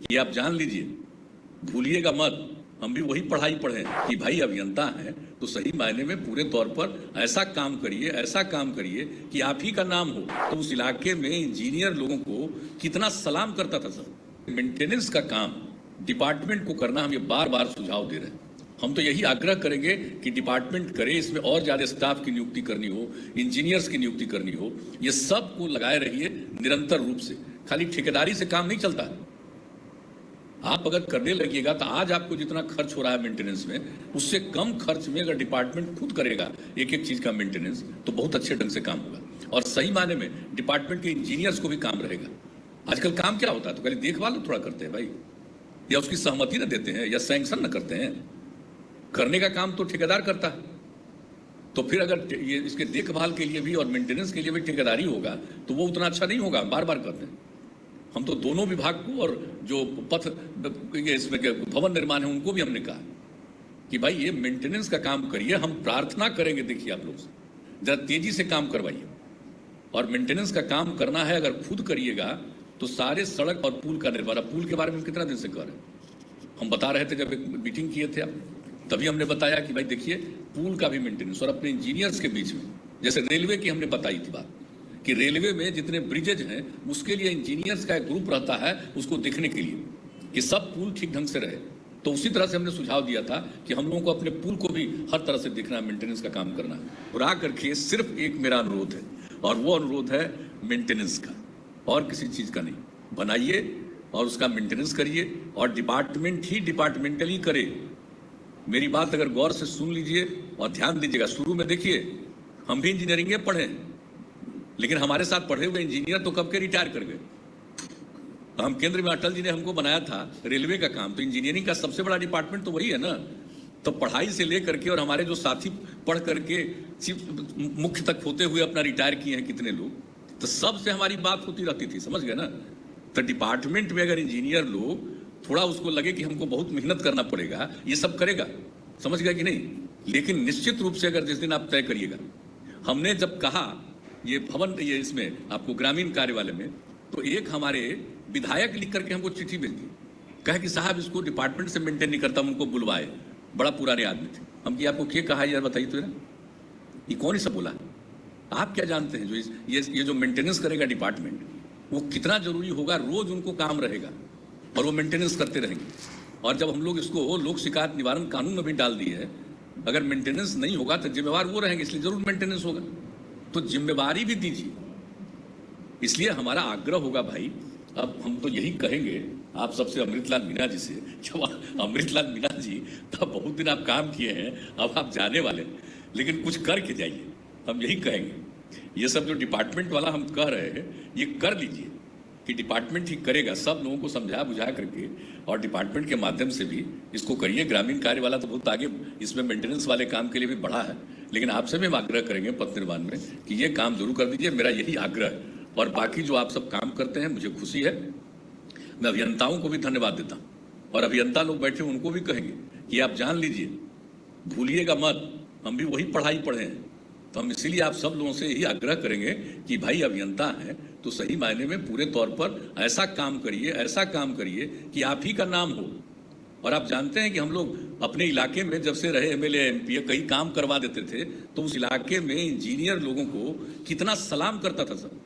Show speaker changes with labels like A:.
A: ये आप जान लीजिए, भूलिएगा मत। हम भी वही पढ़ाई पढ़े कि भाई अभियंता है तो सही मायने में पूरे तौर पर ऐसा काम करिए, ऐसा काम करिए कि आप ही का नाम हो। तो उस इलाके में इंजीनियर लोगों को कितना सलाम करता था सर। मेंटेनेंस का काम डिपार्टमेंट को करना, हम ये बार बार सुझाव दे रहे हैं। हम तो यही आग्रह करेंगे कि डिपार्टमेंट करे, इसमें और ज्यादा स्टाफ की नियुक्ति करनी हो, इंजीनियर्स की नियुक्ति करनी हो, ये सब को लगाए रहिए निरंतर रूप से। खाली ठेकेदारी से काम नहीं चलता है। आप अगर करने लगिएगा तो आज आपको जितना खर्च हो रहा है मेंटेनेंस में, उससे कम खर्च में अगर डिपार्टमेंट खुद करेगा एक एक चीज का मेंटेनेंस, तो बहुत अच्छे ढंग से काम होगा और सही मायने में डिपार्टमेंट के इंजीनियर्स को भी काम रहेगा। आजकल काम क्या होता है, तो खाली देखभाल थोड़ा करते हैं भाई, या उसकी सहमति न देते हैं, या सैंक्शन न करते हैं। करने का काम तो ठेकेदार करता है। तो फिर अगर ये इसके देखभाल के लिए भी और मेंटेनेंस के लिए भी ठेकेदारी होगा तो वो उतना अच्छा नहीं होगा। बार बार करते हैं हम तो दोनों विभाग को, और जो पथ इसमें भवन निर्माण है उनको भी हमने कहा कि भाई ये मेंटेनेंस का काम करिए। हम प्रार्थना करेंगे, देखिए आप लोग से जरा तेजी से काम करवाइए। और मेंटेनेंस का काम करना है अगर खुद करिएगा तो सारे सड़क और पुल का निर्माण, पुल के बारे में कितना दिन से कर रहे हैं हम बता रहे थे, जब एक मीटिंग किए थे आप तभी हमने बताया कि भाई देखिए पुल का भी मेंटेनेंस, और अपने इंजीनियर्स के बीच में, जैसे रेलवे की हमने बताई थी बात कि रेलवे में जितने ब्रिजेज हैं उसके लिए इंजीनियर्स का एक ग्रुप रहता है उसको देखने के लिए कि सब पुल ठीक ढंग से रहे। तो उसी तरह से हमने सुझाव दिया था कि हम लोगों को अपने पुल को भी हर तरह से देखना, मेंटेनेंस का काम करना है। और आकर के सिर्फ एक मेरा अनुरोध है, और वो अनुरोध है मेंटेनेंस का, और किसी चीज का नहीं। बनाइए और उसका मेंटेनेंस करिए, और डिपार्टमेंट ही डिपार्टमेंटली करे। मेरी बात अगर गौर से सुन लीजिए और ध्यान दीजिएगा। शुरू में देखिए हम भी इंजीनियरिंग पढ़े, लेकिन हमारे साथ पढ़े हुए इंजीनियर तो कब के रिटायर कर गए। हम केंद्र में अटल जी ने हमको बनाया था रेलवे का काम, तो इंजीनियरिंग का सबसे बड़ा डिपार्टमेंट तो वही है ना। तो पढ़ाई से लेकर के, और हमारे जो साथी पढ़ करके मुख्य तक होते हुए अपना रिटायर किए हैं कितने लोग, तो सबसे हमारी बात होती रहती थी, समझ गए ना। तो डिपार्टमेंट में अगर इंजीनियर लोग थोड़ा उसको लगे कि हमको बहुत मेहनत करना पड़ेगा, ये सब करेगा, समझ गया कि नहीं। लेकिन निश्चित रूप से अगर जिस दिन आप तय करिएगा, हमने जब कहा ये भवन, ये इसमें आपको ग्रामीण कार्य वाले में, तो एक हमारे विधायक लिख करके हमको चिट्ठी भेज दी, कहे कि साहब इसको डिपार्टमेंट से मेंटेन नहीं करता, हम उनको बुलवाए। बड़ा पुराने आदमी थे। हम कि आपको क्या कहा यार, बताइए तो ना, ये कौन ही सब बोला। आप क्या जानते हैं जो ये जो मेंटेनेंस करेगा डिपार्टमेंट, वो कितना जरूरी होगा। रोज उनको काम रहेगा और वो मेंटेनेंस करते रहेंगे। और जब हम लोग इसको लोक शिकायत निवारण कानून में भी डाल दिए है, अगर मेंटेनेंस नहीं होगा तो जिम्मेवार वो रहेंगे, इसलिए जरूर मेंटेनेंस होगा। तो जिम्मेवारी भी दीजिए। इसलिए हमारा आग्रह होगा भाई, अब हम तो यही कहेंगे आप सबसे, अमृतलाल मीणा जी से, जब अमृतलाल मीणा जी तब बहुत दिन आप काम किए हैं, अब आप जाने वाले, लेकिन कुछ करके जाइए। हम यही कहेंगे, ये सब जो डिपार्टमेंट वाला हम कह रहे हैं ये कर लीजिए कि डिपार्टमेंट ही करेगा। सब लोगों को समझा बुझा करके और डिपार्टमेंट के माध्यम से भी इसको करिए। ग्रामीण कार्य वाला तो बहुत आगे इसमें मेंटेनेंस वाले काम के लिए भी बढ़ा है, लेकिन आपसे भी हम आग्रह करेंगे पथ निर्माण में कि ये काम जरूर कर दीजिए। मेरा यही आग्रह है। और बाकी जो आप सब काम करते हैं मुझे खुशी है। मैं अभियंताओं को भी धन्यवाद देता हूँ, और अभियंता लोग बैठे उनको भी कहेंगे कि आप जान लीजिए, भूलिएगा मत। हम भी वही पढ़ाई पढ़े हैं, तो हम इसीलिए आप सब लोगों से यही आग्रह करेंगे कि भाई अभियंता है तो सही मायने में पूरे तौर पर ऐसा काम करिए, ऐसा काम करिए कि आप ही का नाम हो। और आप जानते हैं कि हम लोग अपने इलाके में जब से रहे, एमएलए एमपी कई काम करवा देते थे, तो उस इलाके में इंजीनियर लोगों को कितना सलाम करता था सब।